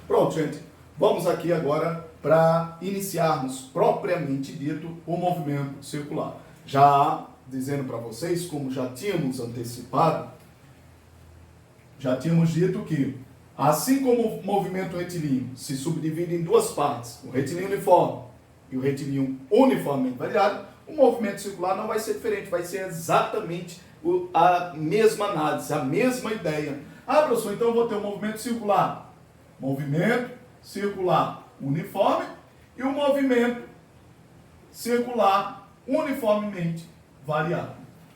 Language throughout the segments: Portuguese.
Pronto, gente. Vamos aqui agora para iniciarmos propriamente dito o movimento circular. Já dizendo para vocês, como já tínhamos antecipado, já tínhamos dito que, assim como o movimento retilíneo se subdivide em duas partes, o retilíneo uniforme e o retilíneo uniformemente variado, o movimento circular não vai ser diferente, vai ser exatamente a mesma análise, a mesma ideia. Ah, professor, então eu vou ter o movimento circular uniforme e o movimento circular uniformemente variado.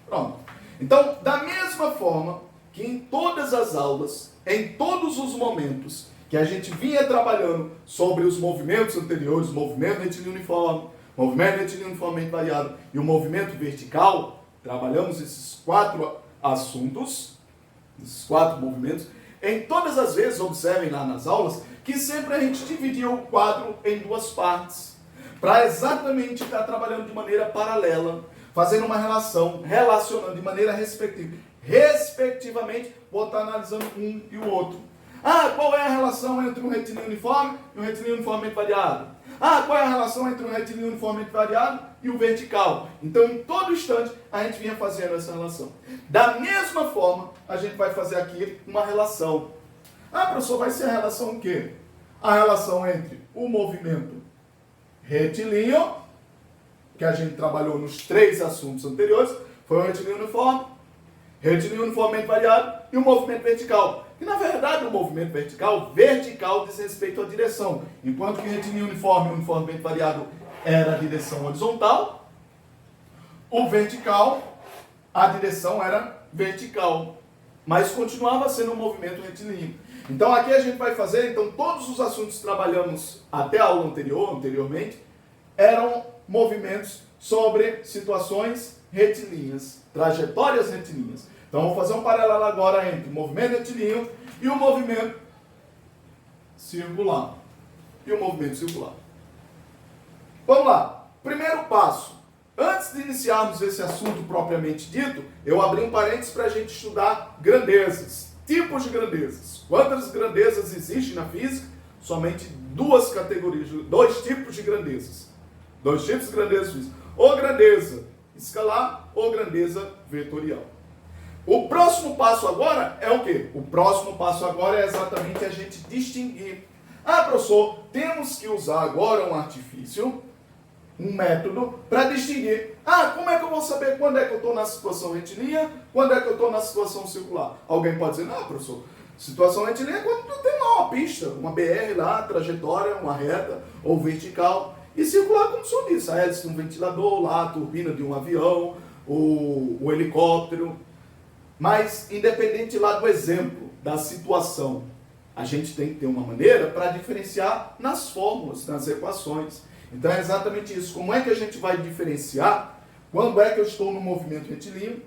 Pronto. Então, da mesma forma que em todas as aulas, em todos os momentos que a gente vinha trabalhando sobre os movimentos anteriores, movimento retilíneo uniforme, movimento retilíneo uniformemente variado e o movimento vertical, trabalhamos esses quatro assuntos, esses quatro movimentos. Em todas as vezes, observem lá nas aulas, que sempre a gente dividiu o quadro em duas partes, para exatamente estar trabalhando de maneira paralela, fazendo uma relação, relacionando de maneira respectivamente, vou estar analisando um e o outro. Ah, qual é a relação entre um retilíneo uniforme e um retilíneo uniformemente variado? Ah, qual é a relação entre um retilíneo uniformemente variado e o vertical? Então, em todo instante, a gente vinha fazendo essa relação. Da mesma forma, a gente vai fazer aqui uma relação. Ah, professor, vai ser a relação o quê? A relação entre o movimento retilíneo, que a gente trabalhou nos três assuntos anteriores, foi o retilíneo uniformemente variado e o movimento vertical. E, na verdade, o movimento vertical diz respeito à direção. Enquanto que o retilíneo uniformemente variado era a direção horizontal, o vertical, a direção era vertical. Mas continuava sendo um movimento retilíneo. Então, aqui a gente vai fazer, todos os assuntos que trabalhamos até a aula anteriormente, eram movimentos sobre situações retilíneas, trajetórias retilíneas. Então, vou fazer um paralelo agora entre o movimento retilíneo e o movimento circular. Vamos lá. Primeiro passo. Antes de iniciarmos esse assunto propriamente dito, eu abri um parênteses para a gente estudar grandezas, tipos de grandezas. Quantas grandezas existem na física? Somente duas categorias, dois tipos de grandezas. Dois tipos de grandezas físicas. Ou grandeza escalar ou grandeza vetorial. O próximo passo agora é o quê? O próximo passo agora é exatamente a gente distinguir. Ah, professor, temos que usar agora um artifício, um método, para distinguir. Ah, como é que eu vou saber quando é que eu estou na situação retilínea, quando é que eu estou na situação circular? Alguém pode dizer, não, professor, situação retilínea é quando tu tem lá uma pista, uma BR lá, trajetória, uma reta ou vertical. E circular como só disso, a hélice de um ventilador, lá a turbina de um avião, o helicóptero. Mas, independente lá do exemplo, da situação, a gente tem que ter uma maneira para diferenciar nas fórmulas, nas equações. Então é exatamente isso. Como é que a gente vai diferenciar quando é que eu estou no movimento retilíneo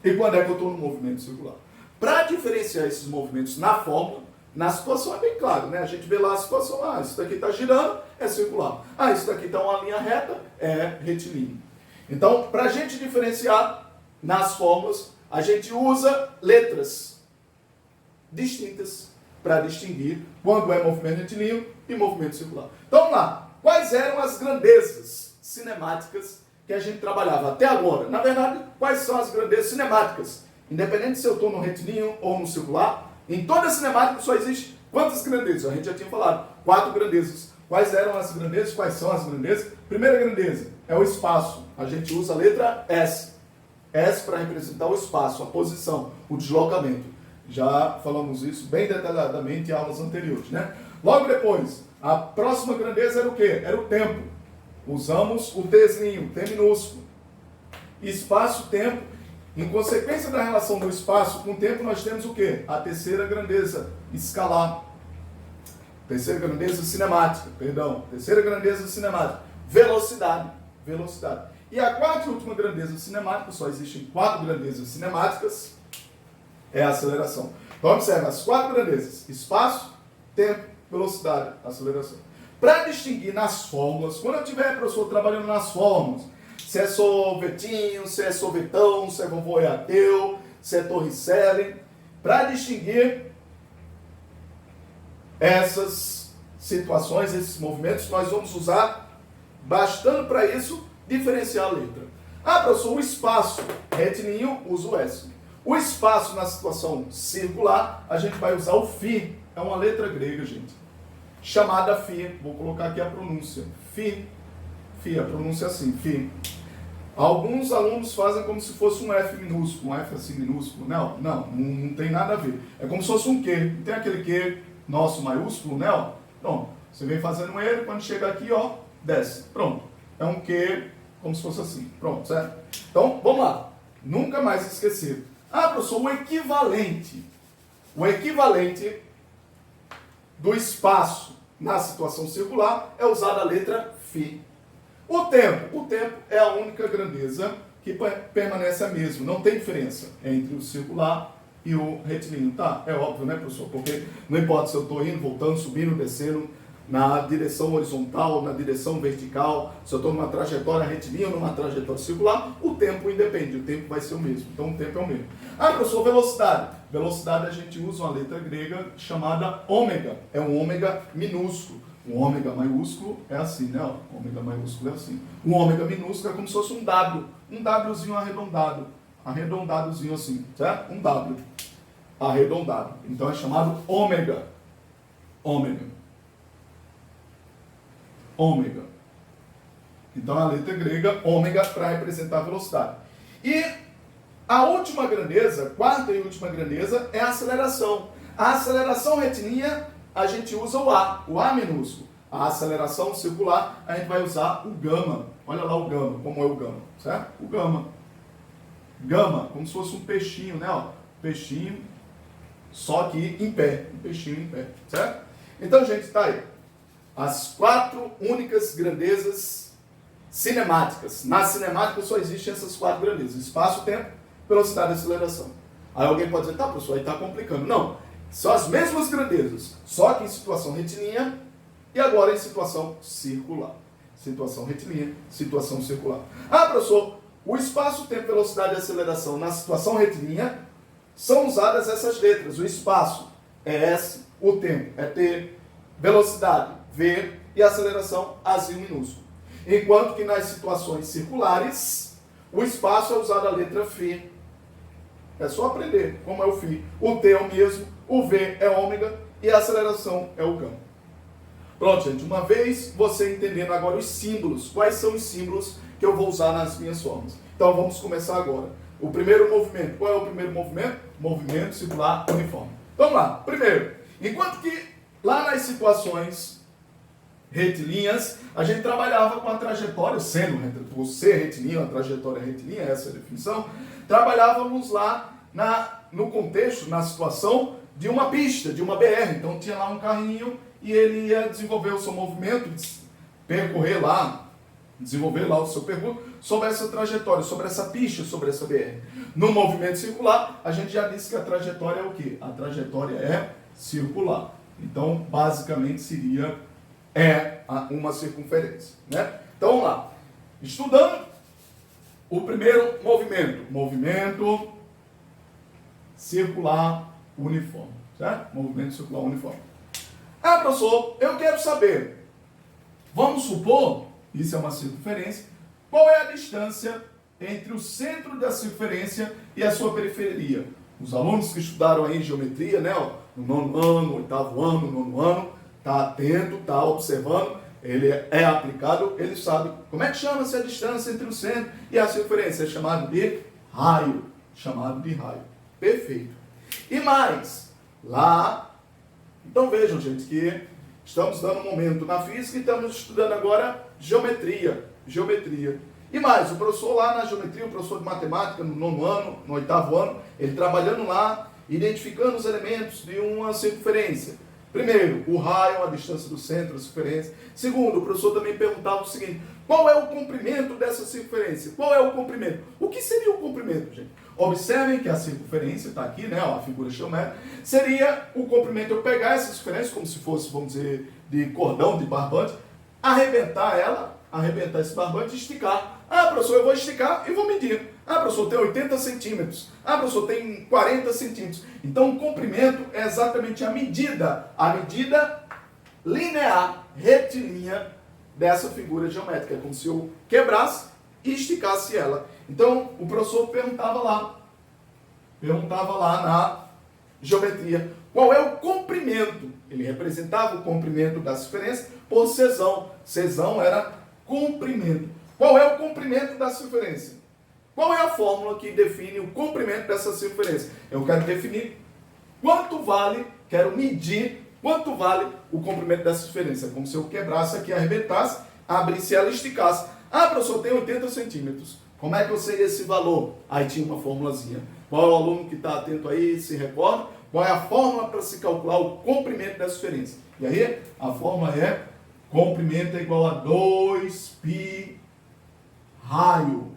e quando é que eu estou no movimento circular? Para diferenciar esses movimentos na fórmula, na situação é bem claro, né? A gente vê lá a situação, ah, isso daqui está girando, é circular. Ah, isso daqui está uma linha reta, é retilíneo. Então, para a gente diferenciar nas fórmulas, a gente usa letras distintas para distinguir quando é movimento retilíneo e movimento circular. Então, vamos lá. Quais eram as grandezas cinemáticas que a gente trabalhava até agora? Na verdade, quais são as grandezas cinemáticas? Independente se eu estou no retilíneo ou no circular, em toda a cinemática só existe quantas grandezas? A gente já tinha falado, 4 grandezas. Quais eram as grandezas? Quais são as grandezas? Primeira grandeza é o espaço. A gente usa a letra S. S para representar o espaço, a posição, o deslocamento. Já falamos isso bem detalhadamente em aulas anteriores, né? Logo depois, a próxima grandeza era o quê? Era o tempo. Usamos o Tzinho, T minúsculo. Espaço-tempo. Em consequência da relação do espaço com o tempo, nós temos o quê? A terceira grandeza escalar. Terceira grandeza cinemática, Terceira grandeza cinemática. Velocidade. E a quarta e última grandeza cinemática, só existem 4 grandezas cinemáticas, é a aceleração. Então, observe as 4 grandezas: espaço, tempo, velocidade, aceleração. Para distinguir nas fórmulas, quando eu tiver, professor, trabalhando nas fórmulas, se é sorvetinho, se é sorvetão, se é vovô é ateu, se é Torricelli, para distinguir essas situações, esses movimentos, nós vamos usar, bastando para isso, diferenciar a letra. Ah, professor, o espaço retilíneo, usa o S. O espaço na situação circular, a gente vai usar o φ. É uma letra grega, gente. Chamada φ. Vou colocar aqui a pronúncia. Φ. Φ, a pronúncia é assim, φ. Alguns alunos fazem como se fosse um F minúsculo, um F assim minúsculo. Não tem nada a ver. É como se fosse um Q. Não tem aquele Q nosso maiúsculo, né? Ó. Pronto. Você vem fazendo ele, quando chega aqui, ó, desce. Pronto. É um Q como se fosse assim. Pronto, certo? Então, vamos lá. Nunca mais esquecer. Ah, professor, o equivalente. O equivalente do espaço na situação circular é usar a letra φ. O tempo é a única grandeza que permanece a mesma. Não tem diferença entre o circular e o retilíneo. Tá? É óbvio, né, professor? Porque não importa se eu estou indo, voltando, subindo, descendo, na direção horizontal, na direção vertical, se eu estou numa trajetória retilínea ou numa trajetória circular, o tempo independe, o tempo vai ser o mesmo. Então o tempo é o mesmo. Ah, professor, velocidade. Velocidade a gente usa uma letra grega chamada ômega. É um ômega minúsculo. Um ômega maiúsculo é assim, né? O ômega maiúsculo é assim. Um ômega minúsculo é como se fosse um W. Um Wzinho arredondado. Arredondadozinho assim, certo? Um W. Arredondado. Então é chamado ômega. Ômega. Ômega. Então a letra grega, ômega, para representar a velocidade. E a última grandeza, quarta e última grandeza, é a aceleração. A aceleração retilínea, a gente usa o A minúsculo. A aceleração circular, a gente vai usar o gama. Olha lá o gama, como é o gama, certo? O gama. Gama, como se fosse um peixinho, né? Ó, peixinho, só que em pé. Um peixinho em pé, certo? Então, gente, tá aí. As 4 únicas grandezas cinemáticas. Na cinemática só existem essas 4 grandezas. Espaço, tempo, velocidade e aceleração. Aí alguém pode dizer, tá, professor, aí está complicando. Não, são as mesmas grandezas, só que em situação retilínea e agora em situação circular. Situação retilínea, situação circular. Ah, professor, o espaço, tempo, velocidade e aceleração na situação retilínea são usadas essas letras. O espaço é S, o tempo é T, velocidade V e aceleração Azinho minúsculo. Enquanto que nas situações circulares, o espaço é usado a letra φ. É só aprender como é o φ. O T é o mesmo, o V é ômega e a aceleração é o gama. Pronto, gente. Uma vez você entendendo agora os símbolos, quais são os símbolos que eu vou usar nas minhas formas. Então vamos começar agora. O primeiro movimento. Qual é o primeiro movimento? Movimento circular uniforme. Vamos lá. Primeiro, enquanto que lá nas situações retilíneas, a gente trabalhava com a trajetória, sendo por ser retilíneo, a trajetória retilínea, essa é a definição, trabalhávamos lá no contexto, na situação de uma pista, de uma BR. Então tinha lá um carrinho e ele ia desenvolver o seu movimento, percorrer lá, desenvolver lá o seu percurso sobre essa trajetória, sobre essa pista, sobre essa BR. No movimento circular, a gente já disse que a trajetória é o quê? A trajetória é circular. Então, basicamente, seria uma circunferência, né? Então, vamos lá. Estudando o primeiro movimento. Movimento circular uniforme, certo? Movimento circular uniforme. Ah, professor, eu quero saber. Vamos supor, isso é uma circunferência, qual é a distância entre o centro da circunferência e a sua periferia? Os alunos que estudaram aí geometria, né, ó, no 9º ano, 8º ano, 9º ano, está atento, está observando, ele é aplicado, ele sabe como é que chama-se a distância entre o centro e a circunferência. É chamado de raio. Chamado de raio. Perfeito. E mais, lá, então vejam, gente, que estamos dando um momento na física e estamos estudando agora geometria. Geometria. E mais, o professor lá na geometria, o professor de matemática no 9º ano, no 8º ano, ele trabalhando lá, identificando os elementos de uma circunferência. Primeiro, o raio, a distância do centro, a circunferência. Segundo, o professor também perguntava o seguinte, qual é o comprimento dessa circunferência? Qual é o comprimento? O que seria o comprimento, gente? Observem que a circunferência, está aqui, né, ó, a figura geométrica, seria o comprimento, eu pegar essa circunferência, como se fosse, vamos dizer, de cordão, de barbante, arrebentar esse barbante e esticar. Ah, professor, eu vou esticar e vou medir. Ah, professor, tem 80 centímetros. Ah, professor, tem 40 centímetros. Então, o comprimento é exatamente a medida linear, retilínea dessa figura geométrica. É como se eu quebrasse e esticasse ela. Então, o professor perguntava lá na geometria, qual é o comprimento? Ele representava o comprimento da circunferência por sesão. Sesão era comprimento. Qual é o comprimento da circunferência? Qual é a fórmula que define o comprimento dessa circunferência? Eu quero definir quero medir quanto vale o comprimento dessa circunferência. É como se eu quebrasse aqui, arrebentasse, abrisse ela e esticasse. Ah, professor, tem 80 centímetros. Como é que eu sei esse valor? Aí tinha uma formulazinha. Qual é o aluno que está atento aí, se recorda? Qual é a fórmula para se calcular o comprimento dessa circunferência? E aí, a fórmula é comprimento é igual a 2π raio.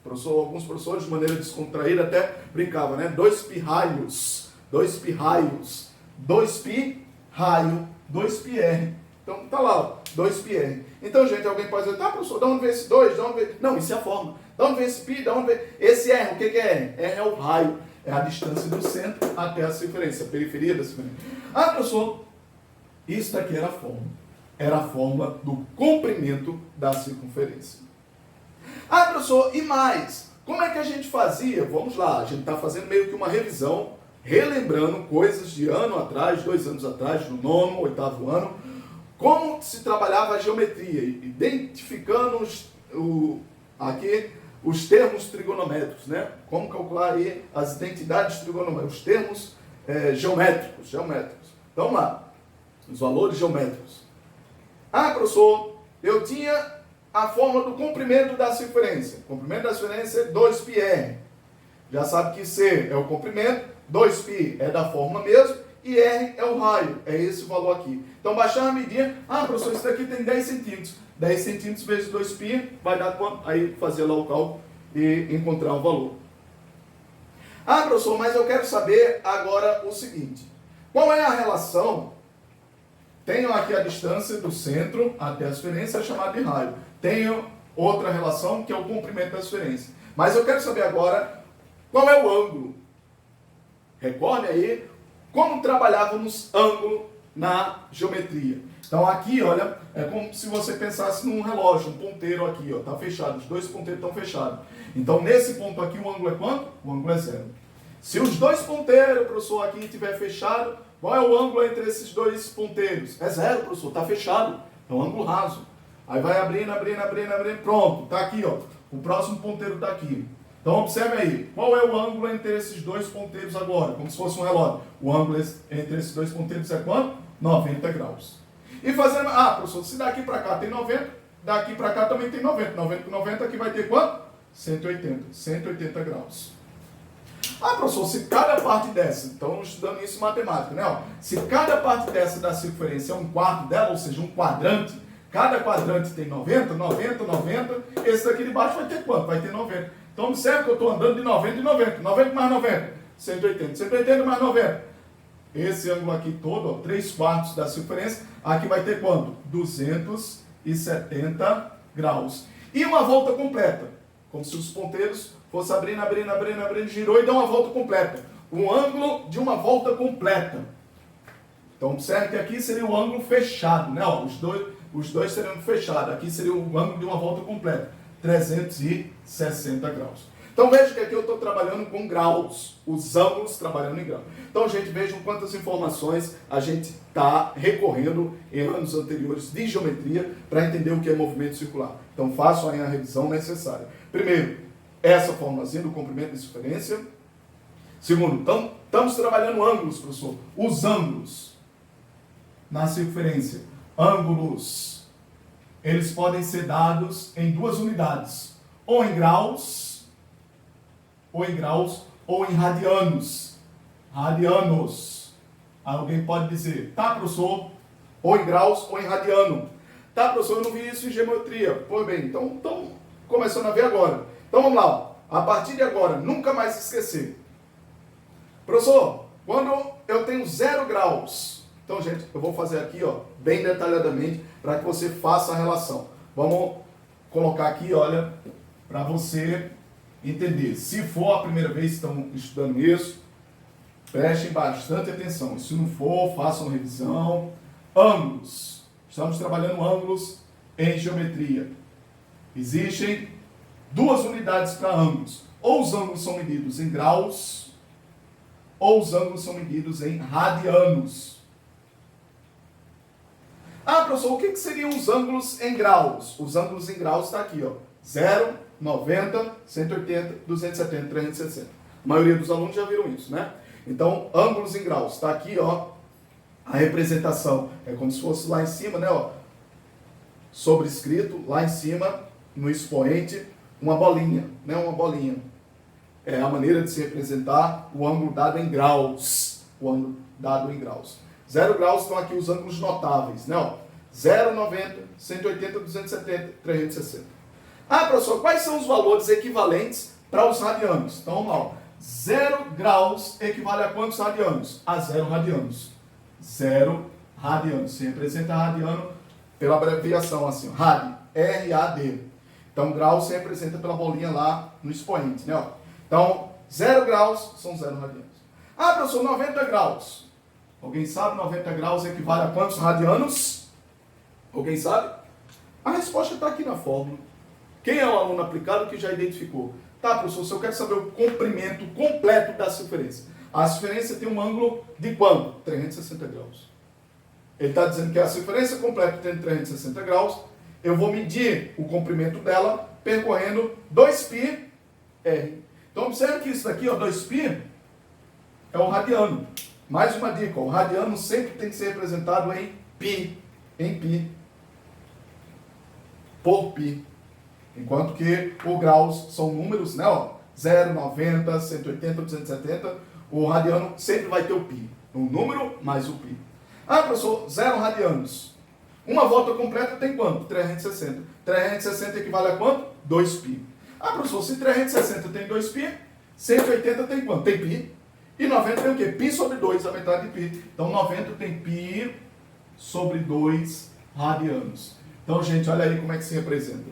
Alguns professores, de maneira descontraída, até brincavam, né? 2π raios, 2π raios, 2π raio, 2πr. Então, tá lá, ó, 2πr. Então, gente, alguém pode dizer, tá, professor, de onde vem esse 2? De onde vem... Não, isso é a fórmula. De onde vem esse π? De onde vem... Esse R, o que é R? R é o raio. É a distância do centro até a circunferência, a periferia da circunferência. Ah, professor, isso daqui era a fórmula. Era a fórmula do comprimento da circunferência. Ah, professor, e mais? Como é que a gente fazia? Vamos lá, a gente está fazendo meio que uma revisão, relembrando coisas de ano atrás, 2 anos atrás, no 9º, 8º ano, como se trabalhava a geometria, identificando os termos trigonométricos, né? Como calcular aí as identidades trigonométricas, os termos geométricos. Então, vamos lá, os valores geométricos. Ah, professor, eu tinha a fórmula do comprimento da circunferência. O comprimento da circunferência é 2πr. Já sabe que C é o comprimento, 2π é da fórmula mesmo, e R é o raio, é esse o valor aqui. Então, baixar a medida, ah, professor, isso daqui tem 10 centímetros. 10 centímetros vezes 2π vai dar quanto? Aí fazer lá o cálculo e encontrar o valor. Ah, professor, mas eu quero saber agora o seguinte. Qual é a relação? Tenho aqui a distância do centro até a circunferência, é chamada de raio. Tenho outra relação, que é o comprimento da circunferência. Mas eu quero saber agora qual é o ângulo. Recorde aí como trabalhávamos ângulo na geometria. Então aqui, olha, é como se você pensasse num relógio, um ponteiro aqui, ó, tá fechado, os 2 ponteiros estão fechados. Então nesse ponto aqui o ângulo é quanto? O ângulo é 0. Se os 2 ponteiros, professor, aqui estiver fechado, qual é o ângulo entre esses 2 ponteiros? É 0, professor, está fechado. É um ângulo raso. Aí vai abrindo, pronto, está aqui, ó. O próximo ponteiro está aqui. Então observe aí, qual é o ângulo entre esses 2 ponteiros agora? Como se fosse um relógio. O ângulo entre esses 2 ponteiros é quanto? 90 graus. E fazendo, professor, se daqui para cá tem 90, daqui para cá também tem 90. 90 com 90 aqui vai ter quanto? 180 graus. Professor, se cada parte dessa, então estudando isso em matemática, né? Ó, se cada parte dessa da circunferência é um quarto dela, ou seja, um quadrante, cada quadrante tem 90, esse daqui de baixo vai ter quanto? Vai ter 90. Então observe que eu estou andando de 90 em 90. 90 mais 90, 180. 180 mais 90. Esse ângulo aqui todo, ó, 3/4 da circunferência, aqui vai ter quanto? 270 graus. E uma volta completa, como se os ponteiros fossem abrindo, girou e deu uma volta completa. Um ângulo de uma volta completa. Então observe que aqui seria o ângulo fechado, né? Ó, os dois seriam fechados. Aqui seria o ângulo de uma volta completa. 360 graus. Então veja que aqui eu estou trabalhando com graus, os ângulos trabalhando em graus. Então, gente, vejam quantas informações a gente está recorrendo em anos anteriores de geometria para entender o que é movimento circular. Então façam aí a revisão necessária. Primeiro, essa formulazinha do comprimento de circunferência. Segundo, então, estamos trabalhando ângulos, professor. Os ângulos na circunferência. Ângulos, eles podem ser dados em 2 unidades. Ou em graus, ou em radianos. Radianos. Alguém pode dizer, tá, professor, ou em graus ou em radiano. Tá, professor, eu não vi isso em geometria. Pois bem, então começando a ver agora. Então vamos lá, ó. A partir de agora, nunca mais esquecer. Professor, quando eu tenho 0 graus, então, gente, eu vou fazer aqui, ó, bem detalhadamente, para que você faça a relação. Vamos colocar aqui, olha, para você entender. Se for a primeira vez que estão estudando isso, prestem bastante atenção. Se não for, façam revisão. Ângulos. Estamos trabalhando ângulos em geometria. Existem duas unidades para ângulos. Ou os ângulos são medidos em graus, ou os ângulos são medidos em radianos. Ah, professor, o que seriam os ângulos em graus? Os ângulos em graus está aqui, ó. 0, 90, 180, 270, 360. A maioria dos alunos já viram isso, né? Então, ângulos em graus. Está aqui, ó, a representação. É como se fosse lá em cima, né, ó. Sobrescrito, lá em cima, no expoente, uma bolinha, né? Uma bolinha. É a maneira de se representar o ângulo dado em graus. O ângulo dado em graus. 0 graus estão aqui os ângulos notáveis, né? Ó, 0, 90, 180, 270, 360. Ah, professor, quais são os valores equivalentes para os radianos? Então, vamos lá. Ó. 0 graus equivale a quantos radianos? A 0 radianos. 0 radianos. Se representa radiano pela abreviação assim, ó, rad, R-A-D. Então, grau se representa pela bolinha lá no expoente, né? Ó. Então, 0 graus são 0 radianos. Ah, professor, 90 graus. Alguém sabe? 90 graus equivale a quantos radianos? Alguém sabe? A resposta está aqui na fórmula. Quem é o aluno aplicado que já identificou? Tá, professor, se eu quero saber o comprimento completo da circunferência. A circunferência tem um ângulo de quanto? 360 graus. Ele está dizendo que a circunferência completa tem 360 graus. Eu vou medir o comprimento dela percorrendo 2πr. Então, observe que isso daqui, ó, 2π, é o radiano. Mais uma dica, ó, o radiano sempre tem que ser representado em π. Em π. Por π. Enquanto que o graus são números, né? Ó, 0, 90, 180, 270. O radiano sempre vai ter o π. O número mais o π. Ah, professor, 0 radianos. Uma volta completa tem quanto? 360. 360 equivale a quanto? 2π. Ah, professor, se 360 tem 2π, 180 tem quanto? Tem π. E 90 tem o quê? Π sobre 2, a metade de π. Então, 90 tem π sobre 2 radianos. Então, gente, olha aí como é que se representa.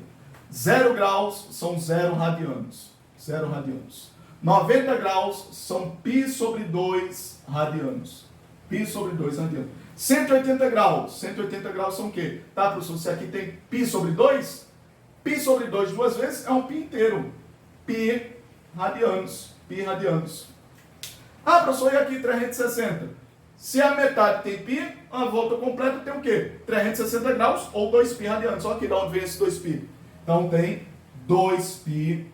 0 graus são 0 radianos. 0 radianos. 90 graus são π sobre 2 radianos. Π sobre 2 radianos. 180 graus. 180 graus são o quê? Tá, professor, se aqui tem π sobre 2, π sobre 2 duas vezes é um π inteiro. π radianos. π radianos. Ah, professor, e aqui 360? Se a metade tem π, a volta completa tem o quê? 360 graus ou 2π radianos. Olha aqui de onde vem esse 2π. Então tem 2π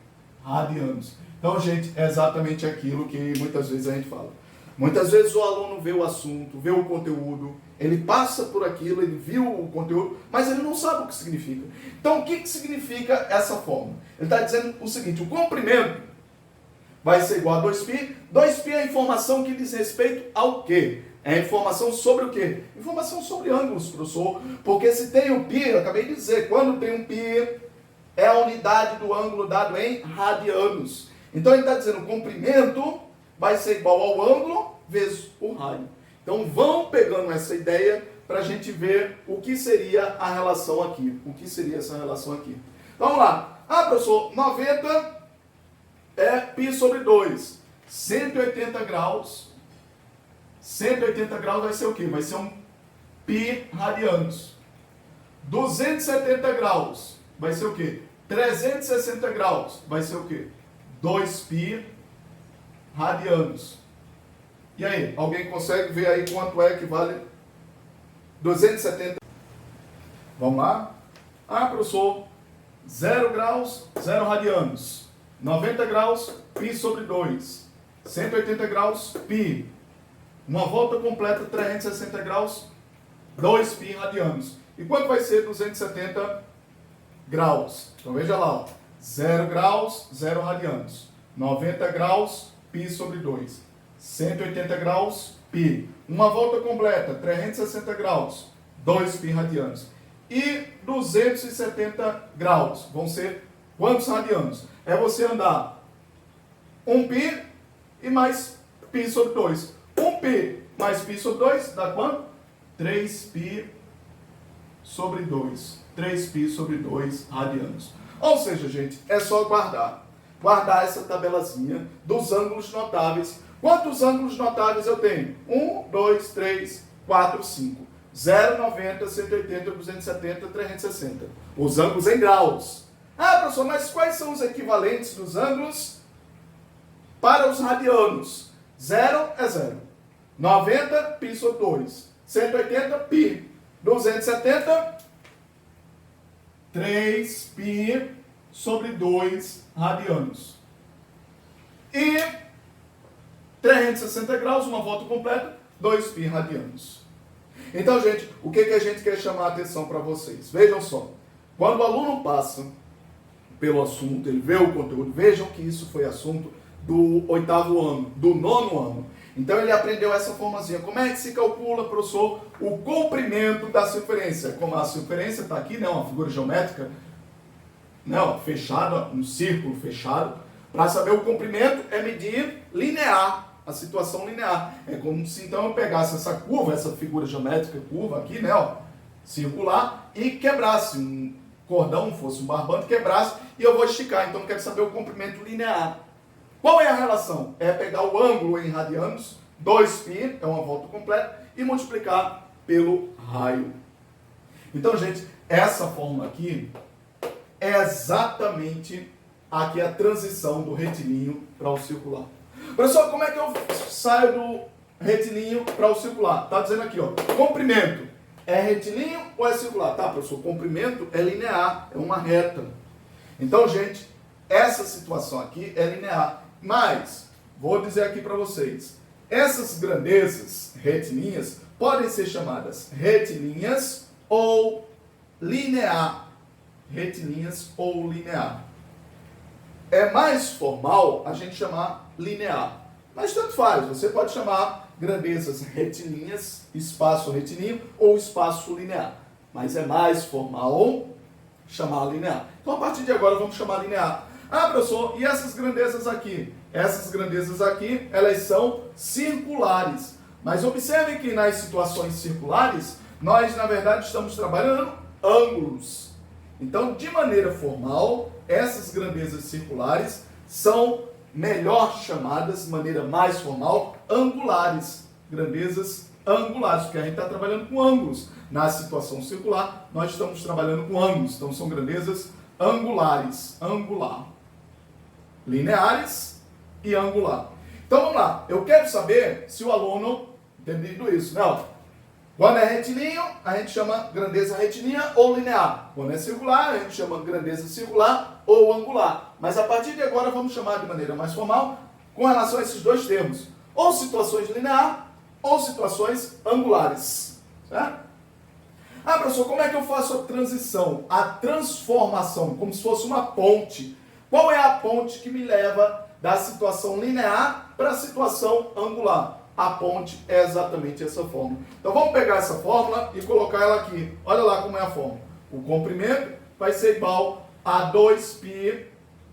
radianos. Então, gente, é exatamente aquilo que muitas vezes a gente fala. Muitas vezes o aluno vê o assunto, vê o conteúdo, ele passa por aquilo, ele viu o conteúdo, mas ele não sabe o que significa. Então, o que significa essa fórmula? Ele está dizendo o seguinte, o comprimento vai ser igual a 2π. 2π é a informação que diz respeito ao quê? É a informação sobre o quê? Informação sobre ângulos, professor. Porque se tem o π, eu acabei de dizer, quando tem um π, é a unidade do ângulo dado em radianos. Então ele está dizendo, o comprimento vai ser igual ao ângulo vezes o raio. Então vão pegando essa ideia para a gente ver o que seria a relação aqui. O que seria essa relação aqui. Então vamos lá. Ah, professor, 90 é π sobre 2. 180 graus. 180 graus vai ser o quê? Vai ser um π radianos. 270 graus vai ser o quê? 360 graus vai ser o quê? 2π radianos. E aí, alguém consegue ver aí quanto é que vale 270? Vamos lá? Ah, professor, 0 graus, 0 radianos. 90 graus, π sobre 2. 180 graus, π. Uma volta completa, 360 graus, 2π radianos. E quanto vai ser 270 graus? Então veja lá, ó. 0 graus, 0 radianos. 90 graus, π sobre 2. 180 graus, π. Uma volta completa, 360 graus, 2π radianos. E 270 graus vão ser quantos radianos? É você andar 1π e mais π sobre 2. 1π mais π sobre 2 dá quanto? 3π sobre 2. 3π sobre 2 radianos. Ou seja, gente, é só guardar. guardar essa tabelazinha dos ângulos notáveis. Quantos ângulos notáveis eu tenho? 1, 2, 3, 4, 5. 0, 90, 180, 270, 360. Os ângulos em graus. Ah, professor, mas quais são os equivalentes dos ângulos para os radianos? 0 é 0. 90, π sobre 2. 180, π. 270, 3π sobre 2 radianos. E 360 graus, uma volta completa, 2π radianos. Então, gente, o que a gente quer chamar a atenção para vocês? Vejam só, quando o aluno passa pelo assunto, ele vê o conteúdo, vejam que isso foi assunto do 8º ano, do 9º ano. Então ele aprendeu essa formazinha. Como é que se calcula, professor, o comprimento da circunferência? Como a circunferência está aqui, né, uma figura geométrica, né, fechada, um círculo fechado. Para saber o comprimento é medir linear, a situação linear. É como se então eu pegasse essa curva, essa figura geométrica curva aqui, né, ó, circular, e quebrasse um cordão, fosse um barbante, quebrasse, e eu vou esticar. Então eu quero saber o comprimento linear. Qual é a relação? É pegar o ângulo em radianos, 2π, é uma volta completa, e multiplicar pelo raio. Então, gente, essa fórmula aqui é exatamente aqui a transição do retilíneo para o circular. Professor, como é que eu saio do retilíneo para o circular? Está dizendo aqui, ó, comprimento é retilíneo ou é circular? Tá, professor, comprimento é linear, é uma reta. Então, gente, essa situação aqui é linear. Mas, vou dizer aqui para vocês, essas grandezas retilíneas podem ser chamadas retilíneas ou linear. Retilíneas ou linear. É mais formal a gente chamar linear. Mas tanto faz, você pode chamar grandezas retilíneas, espaço retilíneo ou espaço linear. Mas é mais formal chamar linear. Então, a partir de agora, vamos chamar linear. Ah, professor, e essas grandezas aqui? Essas grandezas aqui, elas são circulares. Mas observe que nas situações circulares, nós, na verdade, estamos trabalhando ângulos. Então, de maneira formal, essas grandezas circulares são melhor chamadas, de maneira mais formal, angulares. Grandezas angulares, porque a gente está trabalhando com ângulos. Na situação circular, nós estamos trabalhando com ângulos. Então, são grandezas angulares. Angular. Lineares e angular. Então, vamos lá. Eu quero saber se o aluno entendeu isso, né? Quando é retilíneo, a gente chama grandeza retilínea ou linear. Quando é circular, a gente chama grandeza circular ou angular. Mas a partir de agora, vamos chamar de maneira mais formal com relação a esses dois termos. Ou situações linear ou situações angulares. Certo? Ah, professor, como é que eu faço a transição, a transformação, como se fosse uma ponte? Qual é a ponte que me leva da situação linear para a situação angular? A ponte é exatamente essa fórmula. Então vamos pegar essa fórmula e colocar ela aqui. Olha lá como é a fórmula. O comprimento vai ser igual a 2π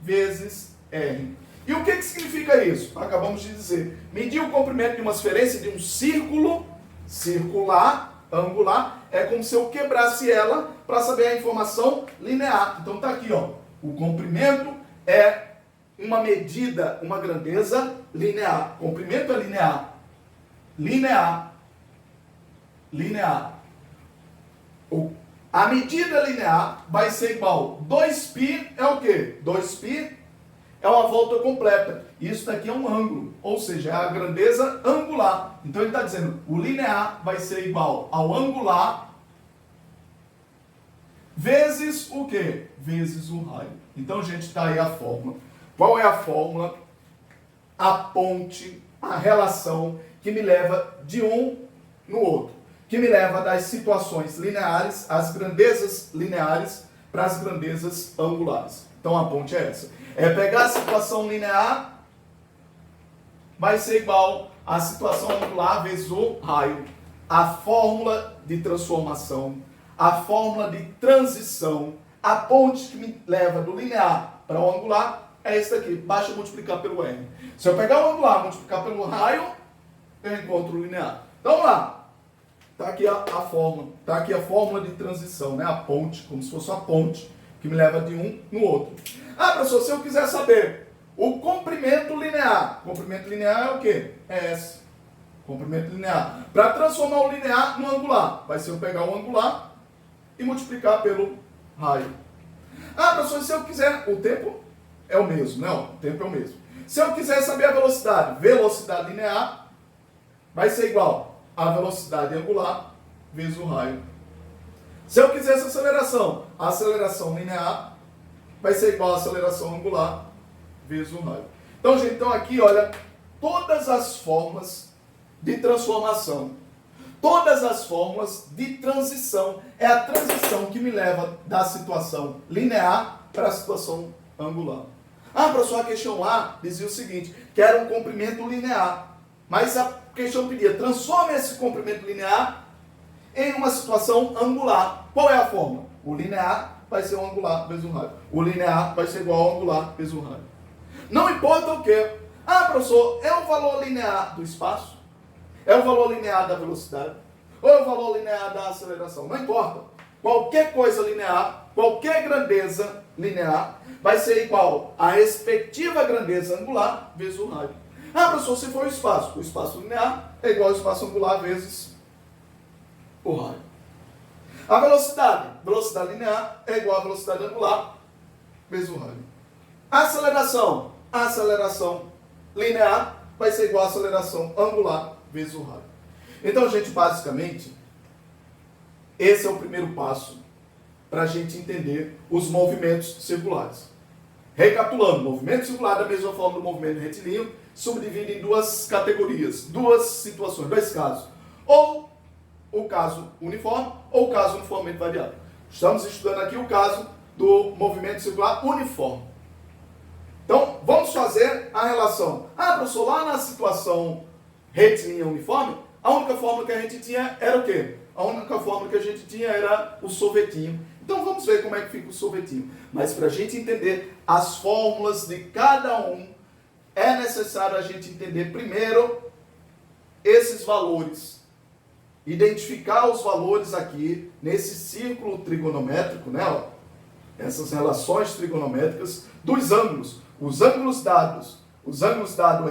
vezes r. E o que significa isso? Acabamos de dizer. Medir o comprimento de uma esferência de um círculo circular, angular, é como se eu quebrasse ela para saber a informação linear. Então está aqui, ó. O comprimento é uma medida, uma grandeza linear. Comprimento é linear. Linear. Linear. A medida linear vai ser igual. 2π é o quê? 2π é uma volta completa. Isso daqui é um ângulo, ou seja, é a grandeza angular. Então ele está dizendo, o linear vai ser igual ao angular vezes o quê? Vezes o raio. Então, gente, está aí a fórmula. Qual é a fórmula? A ponte, a relação que me leva de um no outro. Que me leva das situações lineares, as grandezas lineares, para as grandezas angulares. Então, a ponte é essa. É pegar a situação linear, vai ser igual à situação angular vezes o raio. A fórmula de transformação, a fórmula de transição, a ponte que me leva do linear para o angular é esse daqui. Basta multiplicar pelo r. Se eu pegar o angular e multiplicar pelo raio, eu encontro o linear. Então vamos lá. Está aqui a fórmula. Está aqui a fórmula de transição, né? A ponte, como se fosse uma ponte que me leva de um no outro. Ah, professor, se eu quiser saber o comprimento linear. Comprimento linear é o quê? É S. Comprimento linear. Para transformar o linear no angular, vai ser eu pegar o angular e multiplicar pelo raio. Ah, professor, se eu quiser, o tempo é o mesmo, não, o tempo é o mesmo. Se eu quiser saber a velocidade, velocidade linear vai ser igual a velocidade angular vezes o raio. Se eu quiser essa aceleração, a aceleração linear vai ser igual a aceleração angular vezes o raio. Então, gente, então aqui, olha, todas as formas de transformação, todas as formas de transição, é a transição que me leva da situação linear para a situação angular. Ah, professor, a questão A dizia o seguinte, que era um comprimento linear, mas a questão pedia, transforme esse comprimento linear em uma situação angular. Qual é a forma? O linear vai ser o angular vezes o raio. O linear vai ser igual ao angular vezes o raio. Não importa o quê. Ah, professor, é o valor linear do espaço? É o valor linear da velocidade? Ou é o valor linear da aceleração? Não importa. Qualquer coisa linear, qualquer grandeza linear, vai ser igual à respectiva grandeza angular vezes o raio. Ah, professor, se for o espaço linear é igual ao espaço angular vezes o raio. A velocidade linear é igual à velocidade angular vezes o raio. A aceleração linear vai ser igual à aceleração angular vezes o raio. Então, gente, basicamente, esse é o primeiro passo para a gente entender os movimentos circulares. Recapitulando, o movimento circular, da mesma forma do movimento retilíneo, subdivide em duas categorias, duas situações, dois casos. Ou o caso uniforme, ou o caso uniformemente variável. Estamos estudando aqui o caso do movimento circular uniforme. Então, vamos fazer a relação. Ah, professor, lá na situação retilínea uniforme, a única fórmula que a gente tinha era o quê? A única fórmula que a gente tinha era o sorvetinho. Então, vamos ver como é que fica o sorvetinho. Mas para a gente entender as fórmulas de cada um, é necessário a gente entender primeiro esses valores. Identificar os valores aqui nesse círculo trigonométrico, né? Ó, essas relações trigonométricas dos ângulos. Os ângulos dados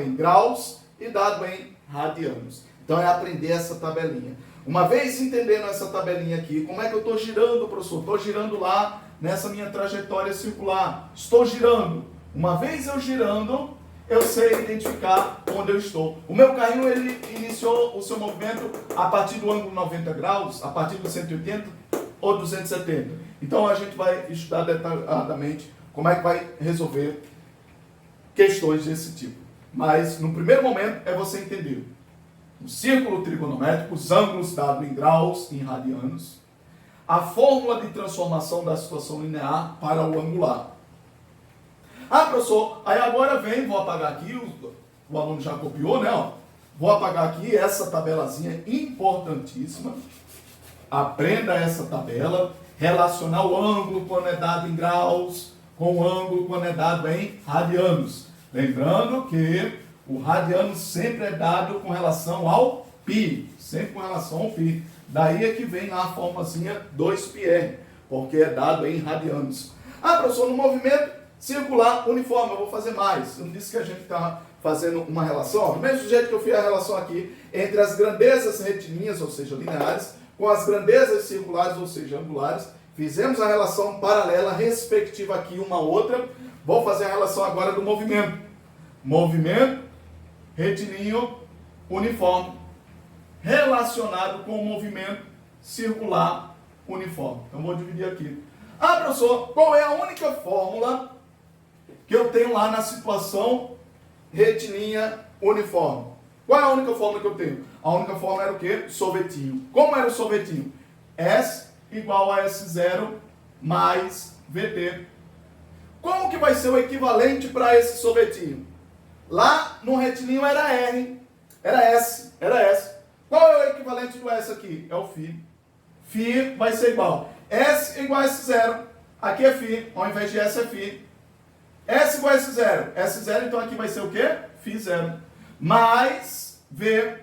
em graus e dado em radianos. Então é aprender essa tabelinha. Uma vez entendendo essa tabelinha aqui, como é que eu estou girando, professor? Estou girando lá nessa minha trajetória circular. Estou girando. Uma vez eu girando, eu sei identificar onde eu estou. O meu carrinho, ele iniciou o seu movimento a partir do ângulo 90 graus, a partir do 180 ou 270. Então a gente vai estudar detalhadamente como é que vai resolver questões desse tipo. Mas no primeiro momento é você entender o círculo trigonométrico, os ângulos dados em graus, em radianos, a fórmula de transformação da situação linear para o angular. Ah, professor, aí agora vou apagar aqui, o aluno já copiou, né? Ó, vou apagar aqui essa tabelazinha importantíssima. Aprenda essa tabela, relacionar o ângulo quando é dado em graus com o ângulo quando é dado em radianos. Lembrando que o radiano sempre é dado com relação ao π, sempre com relação ao π. Daí é que vem lá a formazinha 2πr, porque é dado em radianos. Ah, professor, no movimento circular uniforme, eu vou fazer mais. Eu não disse que a gente está fazendo uma relação, ó, do mesmo jeito que eu fiz a relação aqui entre as grandezas retilíneas, ou seja, lineares, com as grandezas circulares, ou seja, angulares. Fizemos a relação paralela, respectiva aqui uma outra. Vou fazer a relação agora do movimento. Movimento retilíneo uniforme relacionado com o movimento circular uniforme. Então, vou dividir aqui. Ah, professor, qual é a única fórmula que eu tenho lá na situação retilínea uniforme? Qual é a única fórmula que eu tenho? A única fórmula era o quê? Sorvetinho. Como era o sorvetinho? S igual a S0 mais VT. Como que vai ser o equivalente para esse sorvetinho? Lá no retilíneo era R, era S. Qual é o equivalente do S aqui? É o φ. Φ vai ser igual. S igual a S0. Aqui é φ, ao invés de S é φ. S igual a S0. S0, então aqui vai ser o quê? φ0. Mais V.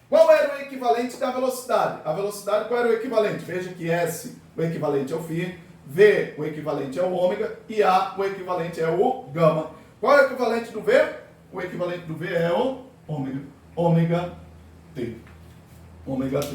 Qual era o equivalente da velocidade? A velocidade, qual era o equivalente? Veja que S, o equivalente é o φ. V, o equivalente é o ômega. E A, o equivalente é o gama. Qual é o equivalente do V? O equivalente do V é o ômega. Ômega T. Ômega T.